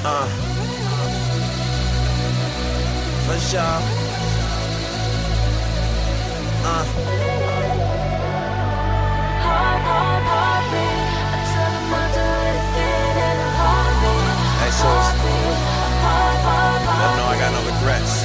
For sure. Hey, sis. Let them know I got no regrets.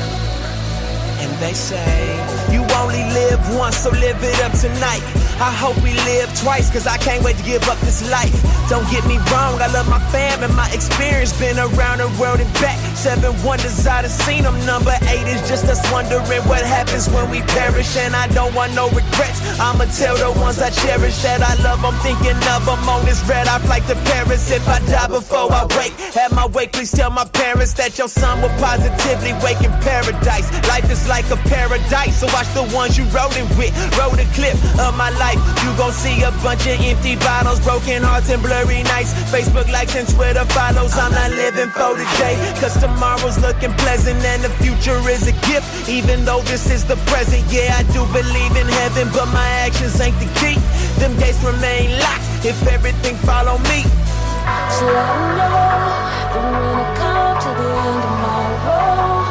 And they say, you only live once, so live it up tonight. I hope we live twice, cause I can't wait to give up this life. Don't get me wrong, I love my fam and my experience. Been around the world and back. 7 wonders I done seen them. Number 8 is just us wondering what happens when we perish. And I don't want no regrets. I'ma tell the ones I cherish that I love. I'm thinking of them on this red eye flight to Paris. If I die before I wake, at my wake, please tell my parents that your son will positively wake in paradise. Life is like a paradise, so watch the ones you rolling with. Roll the clip of my life. You gon' see a bunch of empty bottles, broken hearts and blurry nights. Facebook likes and Twitter follows. I'm not living for today, cause tomorrow's looking pleasant and the future is a gift. Even though this is the present, yeah, I do believe in heaven, but my actions ain't the key. Them gates remain locked if everything follow me. So I know that when I come to the end of my road,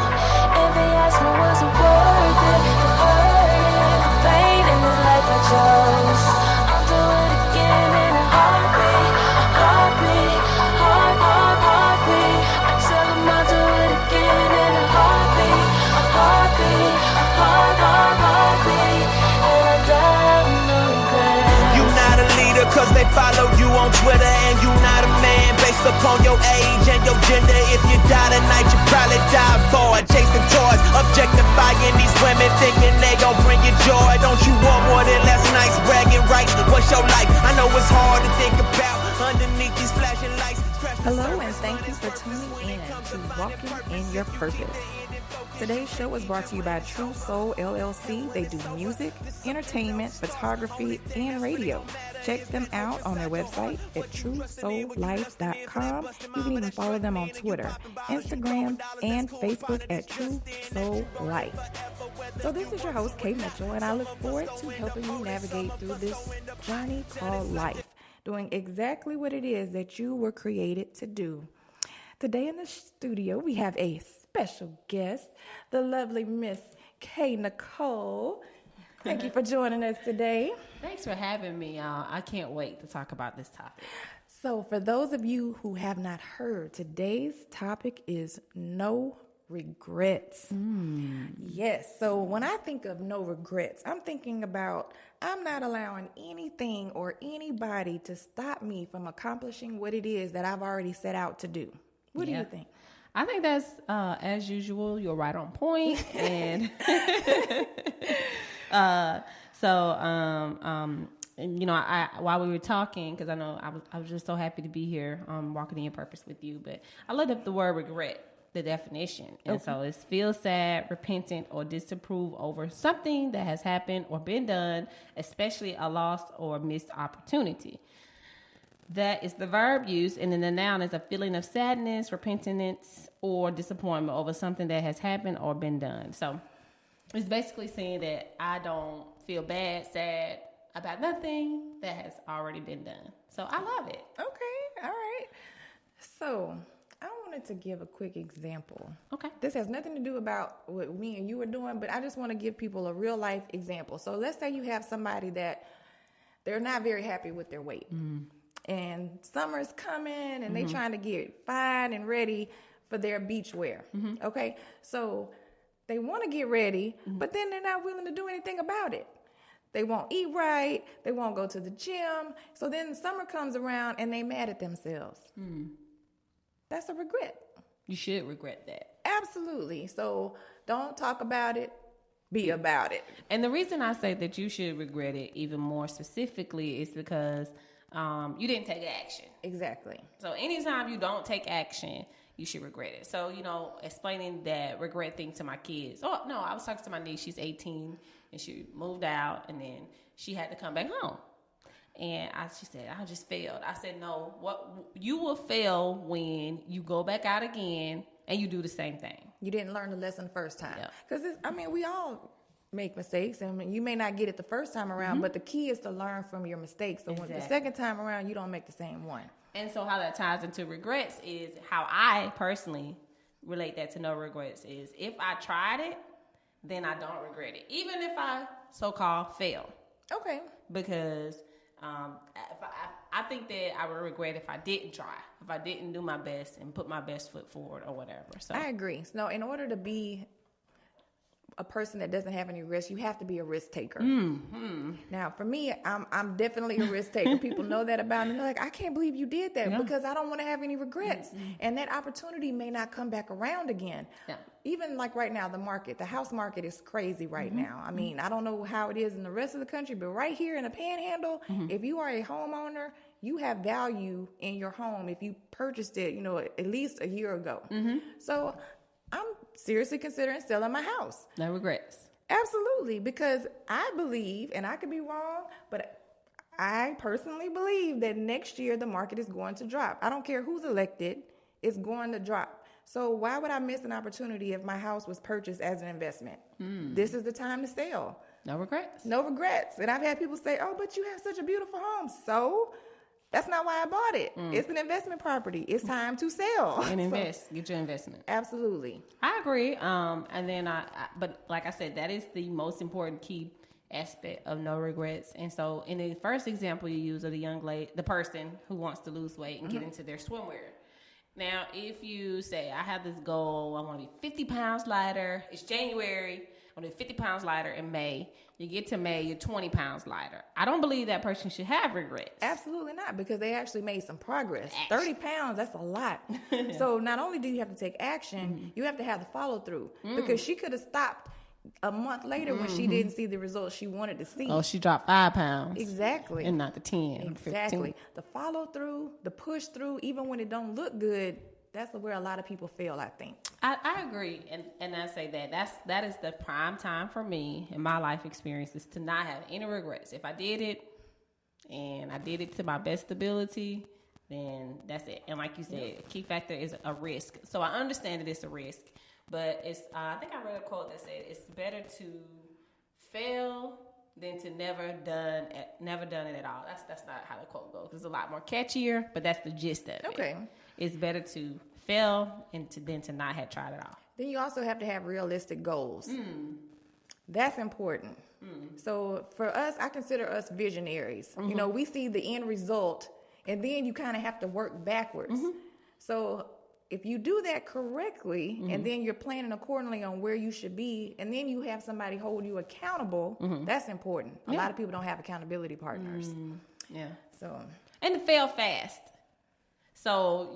if they ask me was it worth it, the hurt, the pain in this life I chose, I'll do it again in a heartbeat, heartbeat, heartbeat. I tell them I'll do it again in a heartbeat, heartbeat, heartbeat, and I die with no regret. You not a leader cause they follow you on Twitter, and you not a man based upon your age and your gender. If you die tonight, you probably die bored, chasing toys, objectifying these women, thinking they gon' bring you joy. Don't you want more than last night's bragging rights? What's your life? I know it's hard to think about underneath these flashing lights. Hello, and thank you for tuning in to Walking in Your Purpose. Today's show is brought to you by True Soul LLC. They do music, entertainment, photography, and radio. Check them out on their website at truesoullife.com. You can even follow them on Twitter, Instagram, and Facebook at True Soul Life. So this is your host, K.Nicole, and I look forward to helping you navigate through this journey called life, doing exactly what it is that you were created to do. Today in the studio, we have a special guest, the lovely Miss K.Nicole. Thank you for joining us today. Thanks for having me, y'all. I can't wait to talk about this topic. So for those of you who have not heard, today's topic is no regrets. Yes. So when I think of no regrets, I'm thinking about I'm not allowing anything or anybody to stop me from accomplishing what it is that I've already set out to do. What do you think? I think that's, as usual, you're right on point. And and, you know, while we were talking, because I know I was just so happy to be here, walking in your purpose with you. But I looked up the word regret, the definition. And so it's feel sad, repentant, or disapprove over something that has happened or been done, especially a lost or missed opportunity. That is the verb use, and then the noun is a feeling of sadness, repentance, or disappointment over something that has happened or been done. So it's basically saying that I don't feel bad, sad about nothing that has already been done. So I love it. Okay, all right. So I wanted to give a quick example. Okay. This has nothing to do about what me and you are doing, but I just want to give people a real life example. So let's say you have somebody that they're not very happy with their weight. And summer's coming and they trying to get fine and ready for their beach wear. Okay. So they want to get ready, but then they're not willing to do anything about it. They won't eat right. They won't go to the gym. So then summer comes around and they mad at themselves. That's a regret. You should regret that. Absolutely. So don't talk about it. Be about it. And the reason I say that you should regret it even more specifically is because you didn't take action. Exactly. So anytime you don't take action, you should regret it. So, you know, explaining that regret thing to my kids. Oh, no, I was talking to my niece. She's 18, and she moved out, and then she had to come back home. And she said, I just failed. I said, no, you will fail when you go back out again and you do the same thing. You didn't learn the lesson the first time. Yeah. Because, we all make mistakes, and you may not get it the first time around, but the key is to learn from your mistakes. So when the second time around, you don't make the same one. And so how that ties into regrets is how I personally relate that to no regrets is if I tried it, then I don't regret it. Even if I so-called fail. Okay. Because I think that I would regret if I didn't try, if I didn't do my best and put my best foot forward or whatever. So I agree. So in order to be a person that doesn't have any risk, you have to be a risk taker. Now, for me, I'm definitely a risk taker. People know that about me. They're like, I can't believe you did that because I don't want to have any regrets. And that opportunity may not come back around again. Yeah. Even like right now, the house market is crazy right now. I mean, I don't know how it is in the rest of the country, but right here in the Panhandle, if you are a homeowner, you have value in your home if you purchased it, at least a year ago. So I'm seriously considering selling my house. No regrets. Absolutely, because I believe, and I could be wrong, but I personally believe that next year the market is going to drop. I don't care who's elected, it's going to drop. So why would I miss an opportunity if my house was purchased as an investment? This is the time to sell. No regrets. No regrets. And I've had people say, oh, but you have such a beautiful home. So that's not why I bought it. It's an investment property. It's time to sell. And invest. Get your investment. Absolutely. I agree. And then but like I said, that is the most important key aspect of no regrets. And so in the first example you use of the person who wants to lose weight and get into their swimwear. Now, if you say, I have this goal, I want to be 50 pounds lighter. It's January. I want to be 50 pounds lighter in May. You get to May, you're 20 pounds lighter. I don't believe that person should have regrets. Absolutely not, because they actually made some progress. 30 pounds, that's a lot. So not only do you have to take action, you have to have the follow through. Because she could have stopped a month later when she didn't see the results she wanted to see. Oh, she dropped 5 pounds. Exactly. And not the 10. Exactly. 15. The follow through, the push through, even when it don't look good, that's where a lot of people fail, I think. I agree, and I say that is the prime time for me in my life experiences to not have any regrets. If I did it, and I did it to my best ability, then that's it. And like you said, a key factor is a risk. So I understand that it's a risk, but it's I think I read a quote that said it's better to fail than to never done it at all. That's not how the quote goes. It's a lot more catchier, but that's the gist of it. Okay. It's better to fail than to not have tried it all. Then you also have to have realistic goals. That's important. So for us, I consider us visionaries. We see the end result, and then you kind of have to work backwards. So if you do that correctly, and then you're planning accordingly on where you should be, and then you have somebody hold you accountable, that's important. A lot of people don't have accountability partners. Yeah. So and to fail fast. So,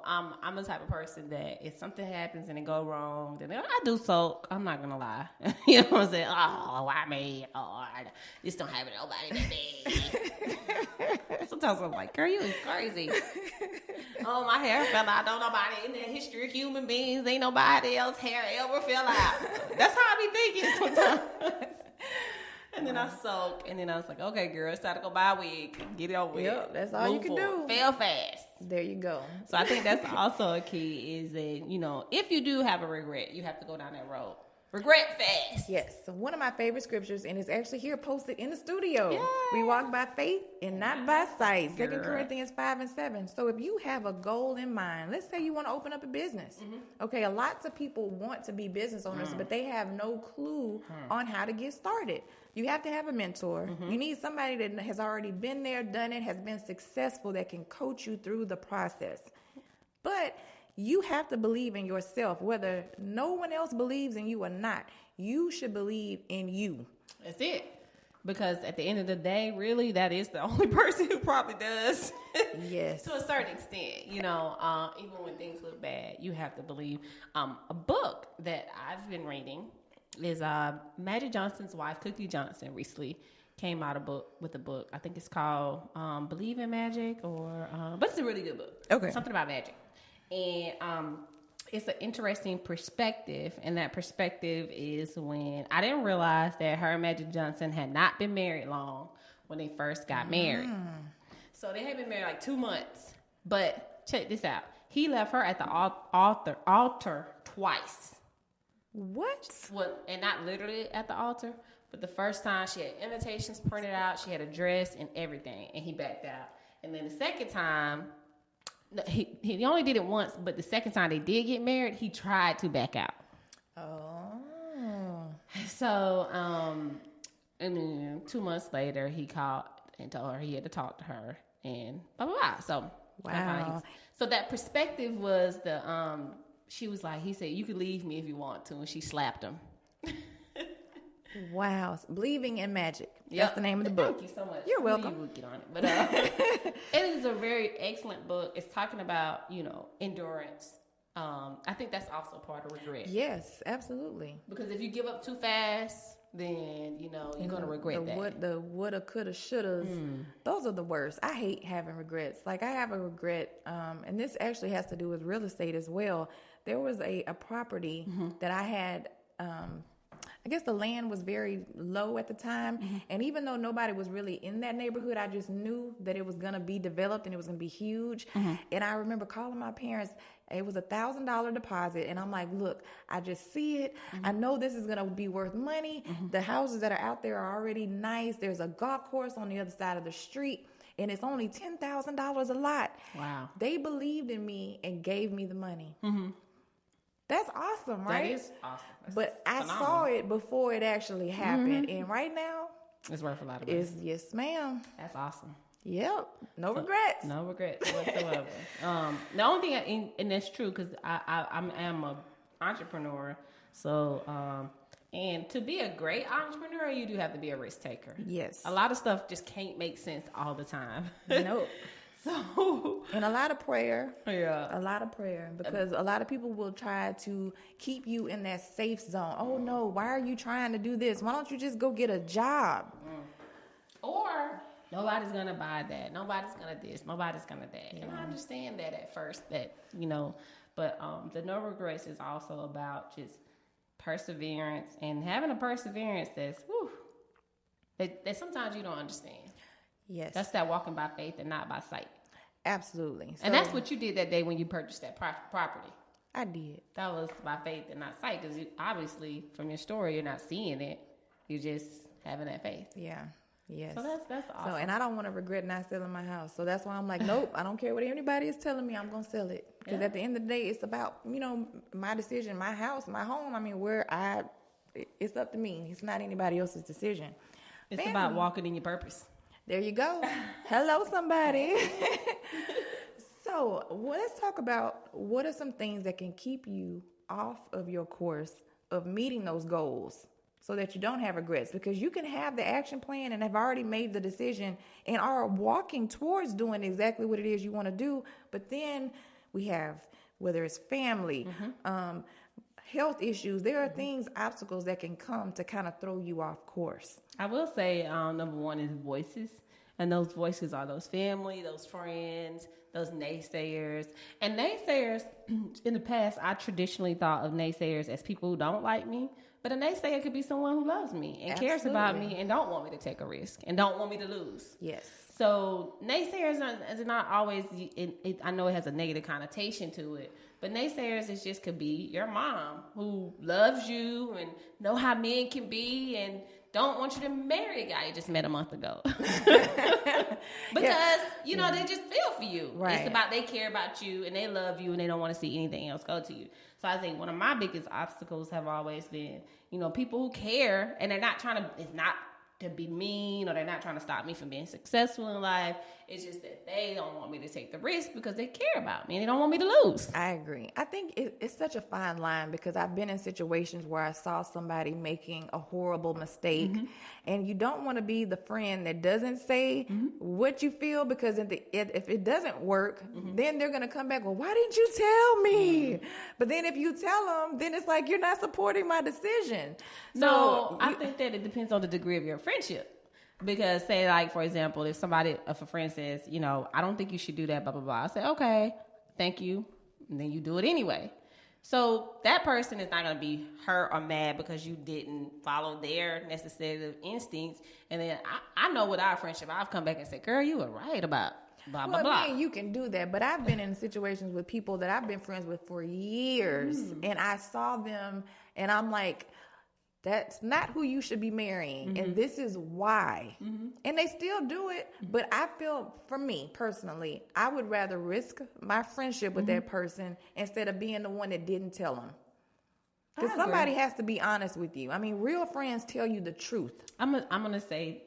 I'm the type of person that if something happens and it go wrong, then I do sulk. I'm not going to lie. You know what I'm saying? Oh, why me? Oh, this don't happen to nobody but me. Sometimes I'm like, girl, you is crazy. Oh, my hair fell out. Don't nobody in the history of human beings, ain't nobody else hair ever fell out. That's how I be thinking sometimes. And then I sulk, and then I was like, okay, girl, it's time to go buy a wig. Get it over with. Yep, that's all you can do. Fail fast. There you go. So I think that's also a key is that, if you do have a regret, you have to go down that road. Regret fast. Yes. So one of my favorite scriptures, and it's actually here posted in the studio. Yay. We walk by faith and not by sight. 2 Corinthians 5:7. So if you have a goal in mind, let's say you want to open up a business. Okay, lots of people want to be business owners, but they have no clue on how to get started. You have to have a mentor. You need somebody that has already been there, done it, has been successful, that can coach you through the process. But you have to believe in yourself, whether no one else believes in you or not. You should believe in you. That's it. Because at the end of the day, really, that is the only person who probably does. Yes. To a certain extent, even when things look bad, you have to believe. A book that I've been reading is Magic Johnson's wife, Cookie Johnson, recently came out with a book. I think it's called Believe in Magic, but it's a really good book. Okay. Something about magic. And it's an interesting perspective, and that perspective is when I didn't realize that her and Magic Johnson had not been married long when they first got married. So they had been married like 2 months. But check this out. He left her at the altar twice. What? Well, and not literally at the altar, but the first time she had invitations printed out, she had a dress and everything, and he backed out. And then the second time, he only did it once, but the second time they did get married, he tried to back out. Oh. So, and then 2 months later, he called and told her he had to talk to her and blah, blah, blah. So, wow. So that perspective was she was like, he said, you could leave me if you want to. And she slapped him. Wow. Believing in magic. Yep. That's the name of the book. Thank you so much. You're welcome. You would get on it. But it is a very excellent book. It's talking about, endurance. I think that's also part of regret. Yes, absolutely. Because if you give up too fast, then, you're going to regret that. The woulda, coulda, shouldas, those are the worst. I hate having regrets. Like, I have a regret, and this actually has to do with real estate as well. There was a property that I had, I guess the land was very low at the time. And even though nobody was really in that neighborhood, I just knew that it was going to be developed and it was going to be huge. And I remember calling my parents. It was $1,000 deposit. And I'm like, look, I just see it. I know this is going to be worth money. The houses that are out there are already nice. There's a golf course on the other side of the street. And it's only $10,000 a lot. Wow. They believed in me and gave me the money. That's awesome, right? That is awesome. But I saw it before it actually happened. And right now, it's worth a lot of money. Yes, ma'am. That's awesome. Yep. No regrets. No regrets whatsoever. The only thing, and that's true, because I am an entrepreneur. So, and to be a great entrepreneur, you do have to be a risk taker. Yes. A lot of stuff just can't make sense all the time. Nope. So, and a lot of prayer. Yeah. A lot of prayer, because a lot of people will try to keep you in that safe zone. Oh no, why are you trying to do this? Why don't you just go get a job? Or nobody's gonna buy that. Nobody's gonna this. Nobody's gonna that. Yeah. And I understand that at first, but the no regrets is also about just perseverance and having a perseverance that sometimes you don't understand. Yes. That's that walking by faith and not by sight. Absolutely. And that's what you did that day when you purchased that property. I did. That was by faith and not sight, because obviously from your story, you're not seeing it. You're just having that faith. Yeah. Yes. So that's awesome. So, and I don't want to regret not selling my house. So that's why I'm like, nope, I don't care what anybody is telling me. I'm going to sell it. Because at the end of the day, it's about, my decision, my house, my home. I mean, it's up to me. It's not anybody else's decision. It's about walking in your purpose. There you go. Hello, somebody. So let's talk about what are some things that can keep you off of your course of meeting those goals so that you don't have regrets, because you can have the action plan and have already made the decision and are walking towards doing exactly what it is you want to do. But then we have, whether it's family, health issues, there are obstacles that can come to kind of throw you off course. I will say, number one is voices. And those voices are those family, those friends, those naysayers. And naysayers, in the past, I traditionally thought of naysayers as people who don't like me. But a naysayer could be someone who loves me and cares about me and don't want me to take a risk and don't want me to lose. Yes. So naysayers is not always, I know it has a negative connotation to it, but naysayers could be your mom who loves you and know how men can be and don't want you to marry a guy you just met a month ago. Because, they just feel for you. Right. It's about they care about you and they love you and they don't want to see anything else go to you. So I think one of my biggest obstacles have always been, people who care and they're not trying to, it's not to be mean or they're not trying to stop me from being successful in life. It's just that they don't want me to take the risk because they care about me and they don't want me to lose. I agree. I think it's such a fine line, because I've been in situations where I saw somebody making a horrible mistake and you don't want to be the friend that doesn't say what you feel, because if it doesn't work, then they're going to come back, well, why didn't you tell me? But then if you tell them, then it's like you're not supporting my decision. So I think that it depends on the degree of your friendship. Because say, like, for example, if a friend says, I don't think you should do that, blah, blah, blah. I say, okay, thank you. And then you do it anyway. So that person is not going to be hurt or mad because you didn't follow their necessary instincts. And then I know with our friendship, I've come back and said, girl, you were right about blah, blah, blah. I mean, you can do that. But I've been in situations with people that I've been friends with for years. And I saw them and I'm like, That's not who you should be marrying. And this is why. And they still do it. But I feel, for me personally, I would rather risk my friendship with that person instead of being the one that didn't tell them. Because somebody has to be honest with you. I mean, real friends tell you the truth. I'm gonna say,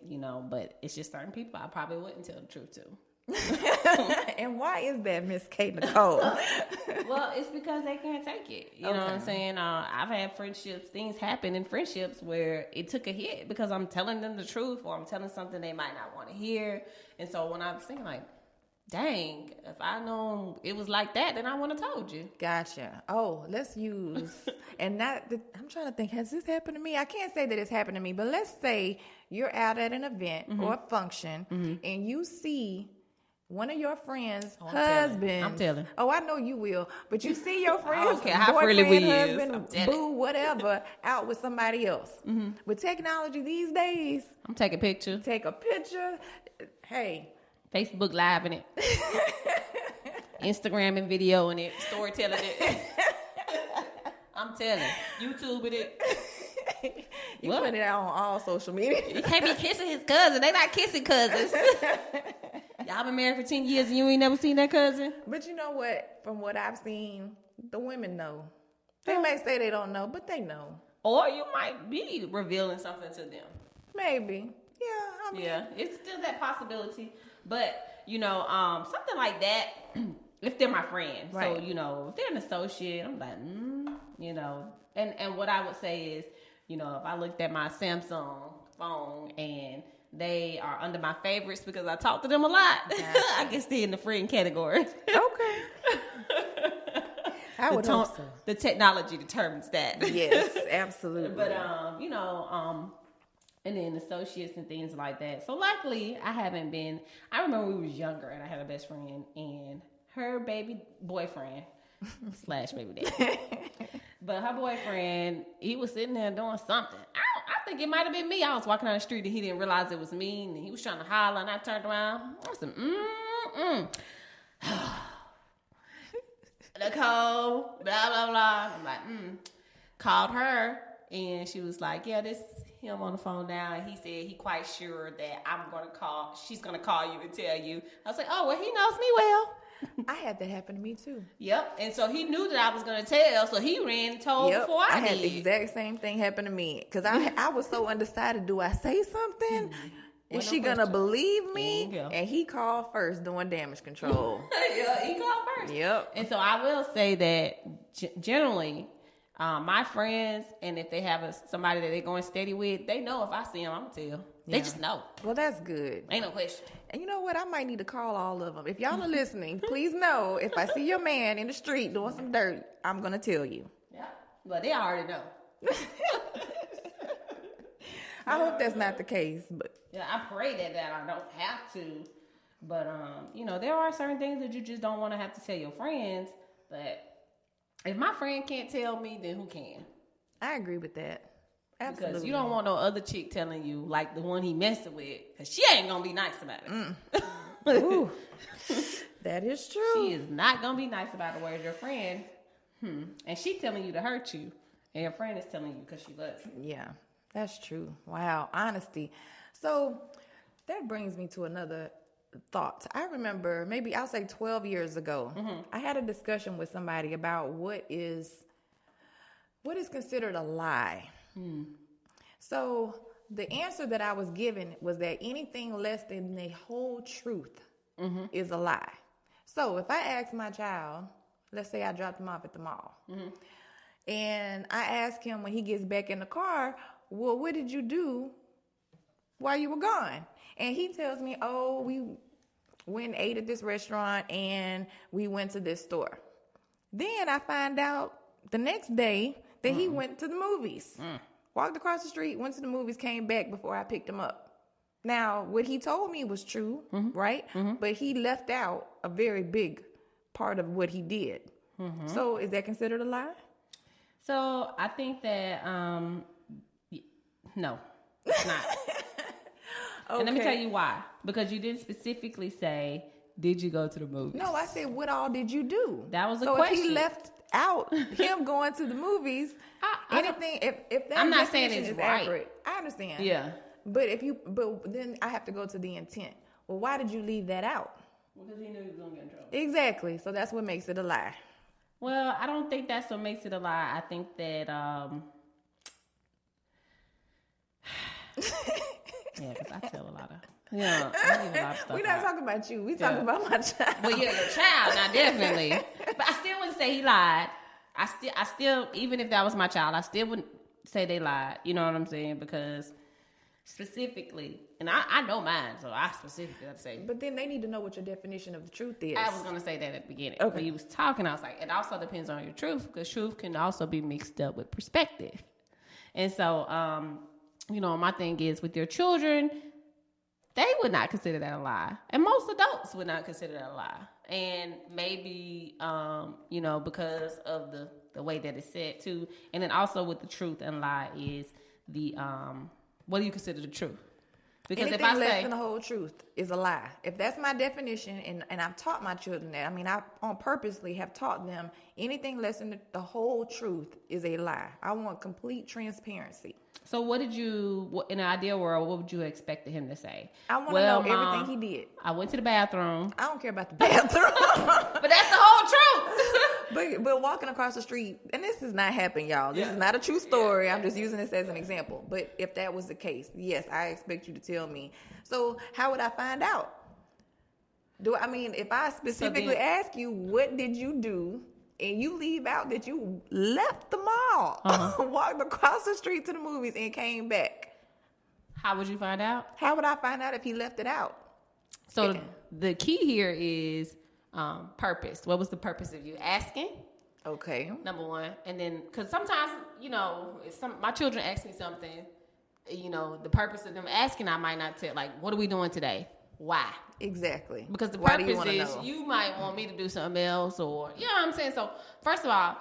but it's just certain people I probably wouldn't tell the truth to. And why is that, Miss K.Nicole? Well, it's because they can't take it. You know what I'm saying? I've had friendships, things happen in friendships where it took a hit because I'm telling them the truth or I'm telling something they might not want to hear. And so when I was thinking like, dang, if I known it was like that, then I would have told you. Gotcha. Oh, let's use, I'm trying to think, has this happened to me? I can't say that it's happened to me, but let's say you're out at an event or a function and you see one of your friends' husband. I'm telling. Oh, I know you will. But you see your friend's boyfriend, husband, boo, whatever, out with somebody else. With technology these days. I'm taking a picture. Take a picture. Hey. Facebook Live in it. Instagram and video in it. Storytelling it. I'm telling. YouTube in it. You put it out on all social media. You can't be kissing his cousin. They not kissing cousins. Y'all been married for 10 years and you ain't never seen that cousin? But you know what? From what I've seen, the women know. They may say they don't know, but they know. Or you might be revealing something to them. Maybe. Yeah, I mean. Yeah, it's still that possibility. But, something like that, if they're my friend. Right. So, if they're an associate, I'm like, And what I would say is, if I looked at my Samsung phone and they are under my favorites because I talk to them a lot, I guess they're in the friend category. Okay. I would hope so. The technology determines that. Yes, absolutely. But, and then associates and things like that. So luckily, I remember we was younger and I had a best friend and her baby boyfriend / baby daddy. But her boyfriend, he was sitting there doing something. I think it might have been me. I was walking down the street and he didn't realize it was me and he was trying to holler and I turned around. I said, Nicole, blah, blah, blah. I'm like, Called her and she was like, yeah, this him on the phone now, and he said he quite sure that she's gonna call you and tell you. I was like, oh, well, he knows me well. I had that happen to me too. Yep. And so he knew that I was gonna tell, so he ran and told before I did. Had the exact same thing happen to me. Because I was so undecided, do I say something? Is she gonna believe me? And he called first doing damage control. Yeah, he called first. Yep. And so I will say that generally, my friends, and if they have somebody that they're going steady with, they know if I see them, I'm going to tell. They just know. Well, that's good. Ain't no question. And you know what? I might need to call all of them. If y'all are listening, please know if I see your man in the street doing some dirt, I'm going to tell you. Yeah. Well, they already know. I hope that's not the case. But yeah, I pray that I don't have to. But, there are certain things that you just don't want to have to tell your friends. But if my friend can't tell me, then who can? I agree with that. Absolutely. Because you don't want no other chick telling you, like the one he messing with, because she ain't going to be nice about it. Ooh, that is true. She is not going to be nice about it, whereas your friend, and she telling you to hurt you, and your friend is telling you because she loves you. Yeah, that's true. Wow, honesty. So that brings me to another thought. I remember maybe I'll say 12 years ago, I had a discussion with somebody about what is considered a lie. So the answer that I was given was that anything less than the whole truth is a lie. So if I ask my child, let's say I dropped him off at the mall, and I ask him when he gets back in the car, well, what did you do while you were gone? And he tells me, oh, we went and ate at this restaurant and we went to this store. Then I find out the next day that he went to the movies. Walked across the street, went to the movies, came back before I picked him up. Now, what he told me was true, right? But he left out a very big part of what he did. So is that considered a lie? So I think that, no, it's not. Okay. And let me tell you why. Because you didn't specifically say, did you go to the movies? No, I said, what all did you do? That was a question. So if he left out him going to the movies, Anything, if that I'm not saying definition it's is right. accurate, I understand. Yeah. But then I have to go to the intent. Well, why did you leave that out? Because he knew he was going to get in trouble. Exactly. So that's what makes it a lie. Well, I don't think that's what makes it a lie. I think that, yeah, because I tell a lot of, I leave a lot of stuff We're not out. talking about you. We talking about my child. Well, yeah, your child, now definitely. But I still wouldn't say he lied. I still, even if that was my child, I still wouldn't say they lied. You know what I'm saying? Because specifically, and I know mine, so I specifically have to say. But then they need to know what your definition of the truth is. I was going to say that at the beginning. Okay. When you was talking, I was like, it also depends on your truth, because truth can also be mixed up with perspective. And so, my thing is with your children, they would not consider that a lie. And most adults would not consider that a lie. And maybe, because of the way that it's said too. And then also with the truth and lie is the, what do you consider the truth? Because anything if I less say than the whole truth is a lie. If that's my definition, and I've taught my children that, I on purposely have taught them anything less than the whole truth is a lie. I want complete transparency. So what did you, in an ideal world, what would you expect him to say? I want to know Mom, everything he did. I went to the bathroom. I don't care about the bathroom. But that's the whole truth. But walking across the street, and this does not happen, y'all. This is not a true story. I'm just using this as an example. But if that was the case, yes, I expect you to tell me. So how would I find out? If I specifically ask you, what did you do? And you leave out that you left the mall, walked across the street to the movies, and came back. How would you find out? How would I find out if he left it out? So the key here is purpose. What was the purpose of you asking? Okay. Number one. And then, because sometimes, if my children ask me something, the purpose of them asking, I might not tell, like, what are we doing today? Why? Exactly. Because the Why do purpose you is know? you might want me to do something else, or you know what I'm saying. So first of all,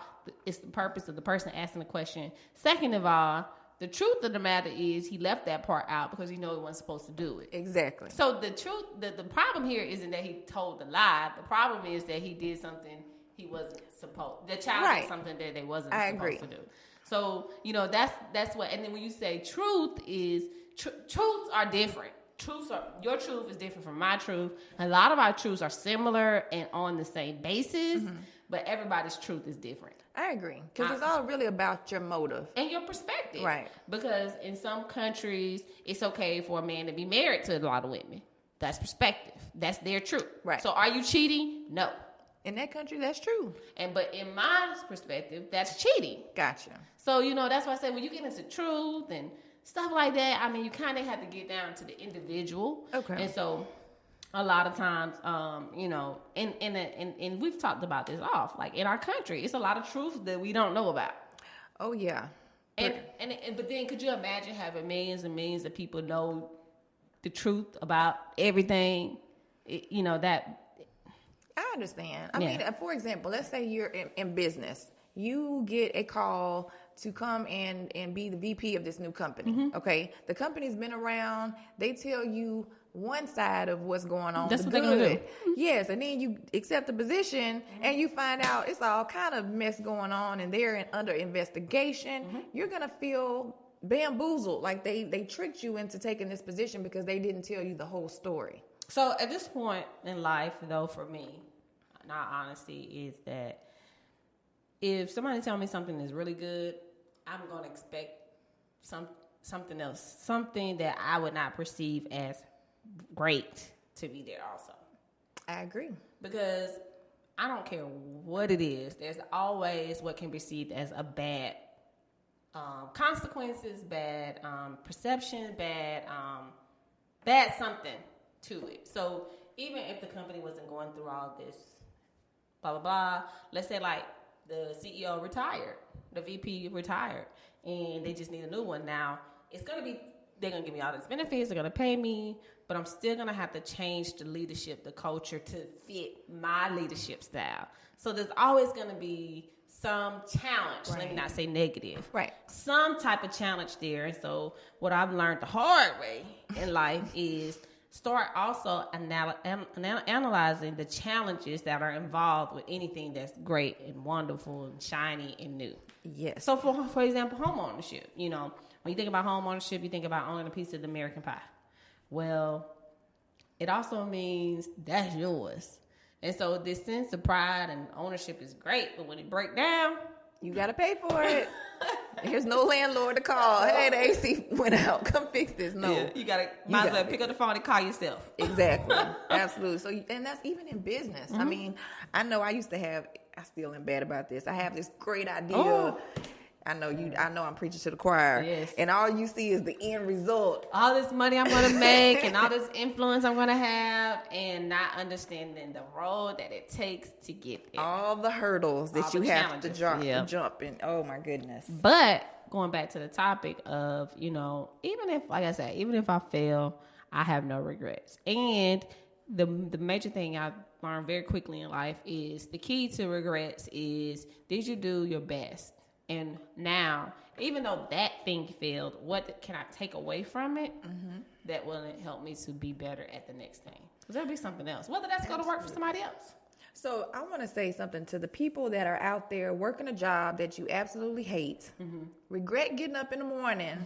it's the purpose of the person asking the question. Second of all, the truth of the matter is he left that part out because he knew he wasn't supposed to do it. Exactly. So the truth, the problem here isn't that he told the lie. The problem is that he did something he wasn't supposed. The child did something that they wasn't supposed to do. So that's what. And then when you say truth is truths are different. Your truth is different from my truth. A lot of our truths are similar and on the same basis, but everybody's truth is different. I agree. Because it's all really about your motive. And your perspective. Right. Because in some countries, it's okay for a man to be married to a lot of women. That's perspective. That's their truth. Right. So are you cheating? No. In that country, that's true. But in my perspective, that's cheating. Gotcha. So, that's why I say when you get into truth and stuff like that, you kind of have to get down to the individual. Okay. And so a lot of times, and we've talked about this off, like in our country, it's a lot of truth that we don't know about. Oh, yeah. But then could you imagine having millions and millions of people know the truth about everything, that... I understand. I mean, for example, let's say you're in business. You get a call to come and be the VP of this new company. Okay. The company's been around. They tell you one side of what's going on. That's what they're going to do. Yes. And then you accept the position and you find out it's all kind of mess going on and they're under investigation. You're going to feel bamboozled. Like they tricked you into taking this position because they didn't tell you the whole story. So at this point in life, though, for me, in all honesty, is that if somebody tell me something is really good, I'm going to expect something else, something that I would not perceive as great to be there also. I agree. Because I don't care what it is. There's always what can be perceived as a bad consequences, bad perception, bad something to it. So even if the company wasn't going through all this, blah, blah, blah, let's say like the CEO retired, the VP retired, and they just need a new one. Now, they're going to give me all these benefits, they're going to pay me, but I'm still going to have to change the leadership, the culture to fit my leadership style. So there's always going to be some challenge, let me not say negative. Right. Some type of challenge there. And so what I've learned the hard way in life is start also analyzing the challenges that are involved with anything that's great and wonderful and shiny and new. Yes. So for example, home ownership, you know, when you think about home ownership, you think about owning a piece of the American pie. Well, it also means that's yours. And so this sense of pride and ownership is great, but when it breaks down, you got to pay for it. There's no landlord to call. Hey, the AC went out. Come fix this. No. Yeah, you got to might as well pick up the phone and call yourself. Exactly. Absolutely. So, and that's even in business. I mean, I know I used to have, I still am bad about this. I have this great idea. Oh. I know I'm preaching to the choir. Yes. And all you see is the end result. All this money I'm going to make and all this influence I'm going to have, and not understanding the road that it takes to get there. All the hurdles that you have to jump in. Oh my goodness. But going back to the topic of, you know, even if, like I said, even if I fail, I have no regrets. And the major thing I learned very quickly in life is the key to regrets is, did you do your best? And now, even though that thing failed, what can I take away from it that will help me to be better at the next thing? Because there'll be something else, whether that's going to work for somebody else. So I want to say something to the people that are out there working a job that you absolutely hate, regret getting up in the morning.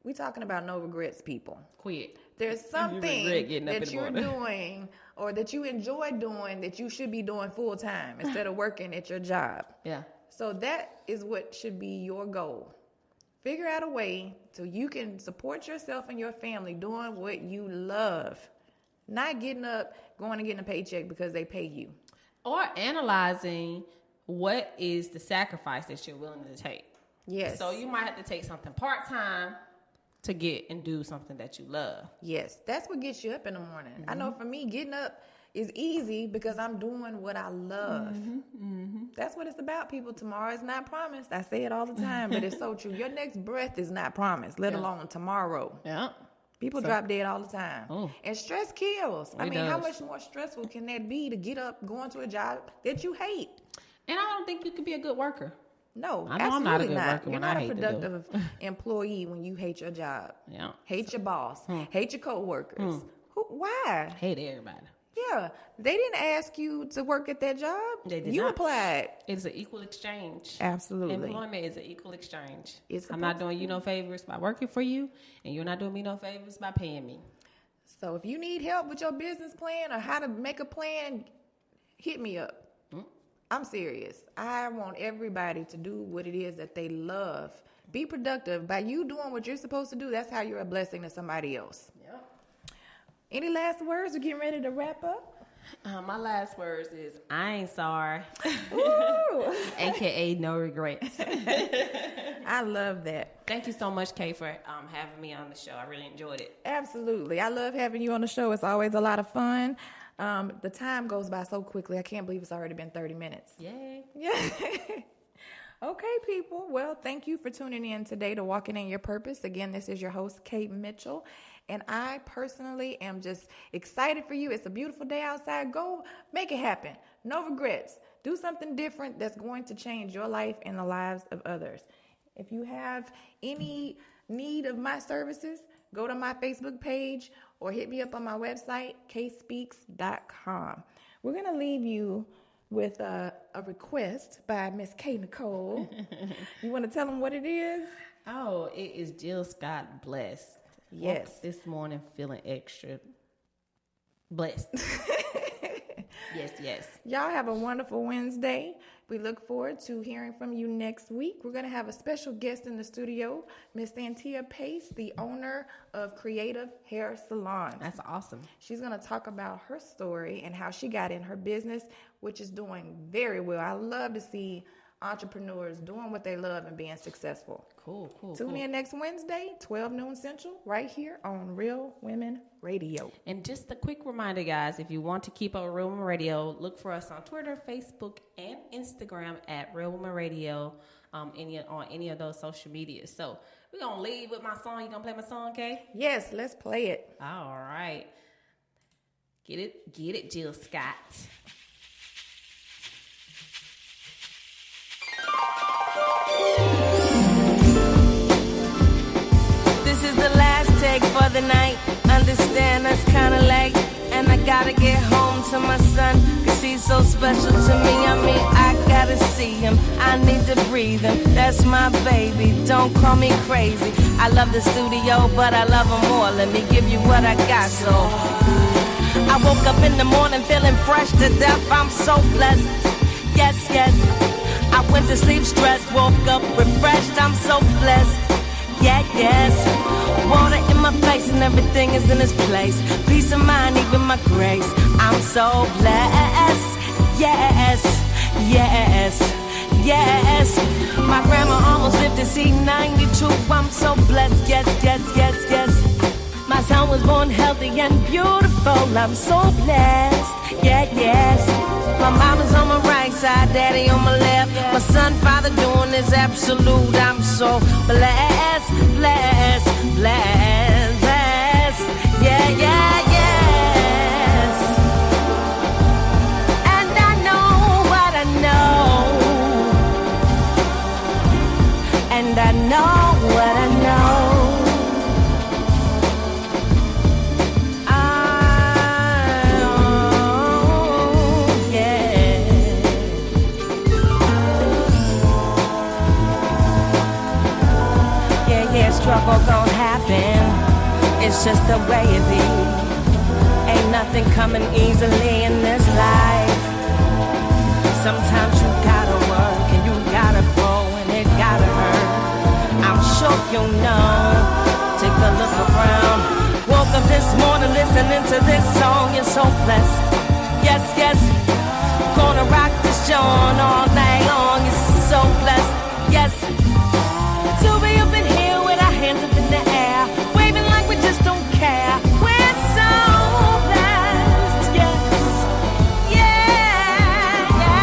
We talking about no regrets, people. Quit. There's something that you're doing or that you enjoy doing that you should be doing full time instead of working at your job. Yeah. So that is what should be your goal. Figure out a way so you can support yourself and your family doing what you love. Not getting up, going and getting a paycheck because they pay you. Or analyzing what is the sacrifice that you're willing to take. Yes. So you might have to take something part-time to get and do something that you love. Yes. That's what gets you up in the morning. I know for me, getting up is easy because I'm doing what I love. That's what it's about, people. Tomorrow is not promised. I say it all the time, but it's so true. Your next breath is not promised, let alone tomorrow. Yeah. People drop dead all the time. And stress kills. I mean, how much more stressful can that be to get up, going to a job that you hate? And I don't think you can be a good worker. No, I know absolutely I'm not a good not. worker You're when not I a hate to do productive employee when you hate your job. Yeah. Hate your boss. Hate your coworkers. Why? Hate everybody. Yeah, they didn't ask you to work at that job. They did you not. applied. It's an equal exchange. Absolutely. Employment is an equal exchange. It's I'm not doing you no favors by working for you, and you're not doing me no favors by paying me. So if you need help with your business plan or how to make a plan, hit me up. I'm serious. I want everybody to do what it is that they love. Be productive. By you doing what you're supposed to do, that's how you're a blessing to somebody else. Yep. Any last words? We're getting ready to wrap up. My last words is, I ain't sorry. Ooh. AKA no regrets. I love that. Thank you so much, Kay, for having me on the show. I really enjoyed it. Absolutely. I love having you on the show. It's always a lot of fun. The time goes by so quickly. I can't believe it's already been 30 minutes. Yay. Yeah. Okay, people. Well, thank you for tuning in today to Walking in Your Purpose. Again, this is your host, Kate Mitchell. And I personally am just excited for you. It's a beautiful day outside. Go make it happen. No regrets. Do something different that's going to change your life and the lives of others. If you have any need of my services, go to my Facebook page or hit me up on my website, kspeaks.com. We're going to leave you with a request by Miss K.Nicole. You want to tell them what it is? Oh, it is Jill Scott, Blessed. Yes. Woke this morning feeling extra blessed. Yes. Y'all have a wonderful Wednesday. We look forward to hearing from you next week. We're going to have a special guest in the studio, Miss Antia Pace, the owner of Creative Hair Salon. That's awesome. She's going to talk about her story and how she got in her business, which is doing very well. I love to see entrepreneurs doing what they love and being successful. Cool. Tune in next Wednesday, 12 noon Central, right here on Real Women Radio. And just a quick reminder, guys, if you want to keep up with Real Women Radio, look for us on Twitter, Facebook, and Instagram at Real Women Radio on any of those social medias. So we're going to leave with my song. You going to play my song, Kay? Yes, let's play it. All right. Get it, Jill Scott. This is the last take for the night. Understand get home to my son, cause he's so special to me. I mean, I gotta see him, I need to breathe him. That's my baby, don't call me crazy. I love the studio, but I love him more. Let me give you what I got, so I woke up in the morning feeling fresh to death. I'm so blessed, yes, yes. I went to sleep stressed, woke up refreshed. I'm so blessed, yeah, yes. Water in my face and everything is in its place. Peace of mind, even my grace. I'm so blessed, yes, yes, yes. My grandma almost lived to see 92. I'm so blessed, yes, yes, yes, yes. My son was born healthy and beautiful. I'm so blessed, yeah, yes. My mama's on my right side, daddy on my left. My son, father doing this absolute. I'm so blessed, blessed, blessed, blessed. Yeah, yeah, yes. And I know what I know. And I know what I know. Struggle gon' happen, it's just the way it be. Ain't nothing coming easily in this life. Sometimes you gotta work and you gotta grow and it gotta hurt. I'm sure you know, take a look around. Woke up this morning listening to this song. You're so blessed, yes, yes. Gonna rock this joint all night long. You're so blessed, yes. To be up in here with our hands up in the air, waving like we just don't care. We're so blessed, yes, yeah, yeah,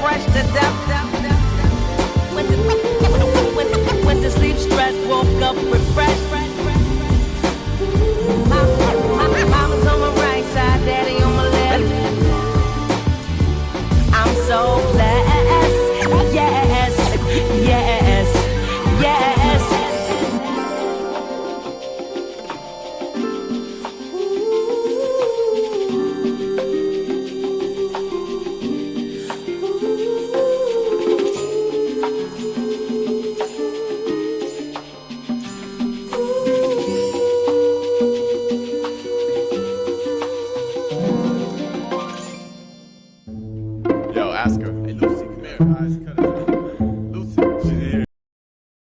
fresh to death. Went to sleep stressed, woke up refreshed.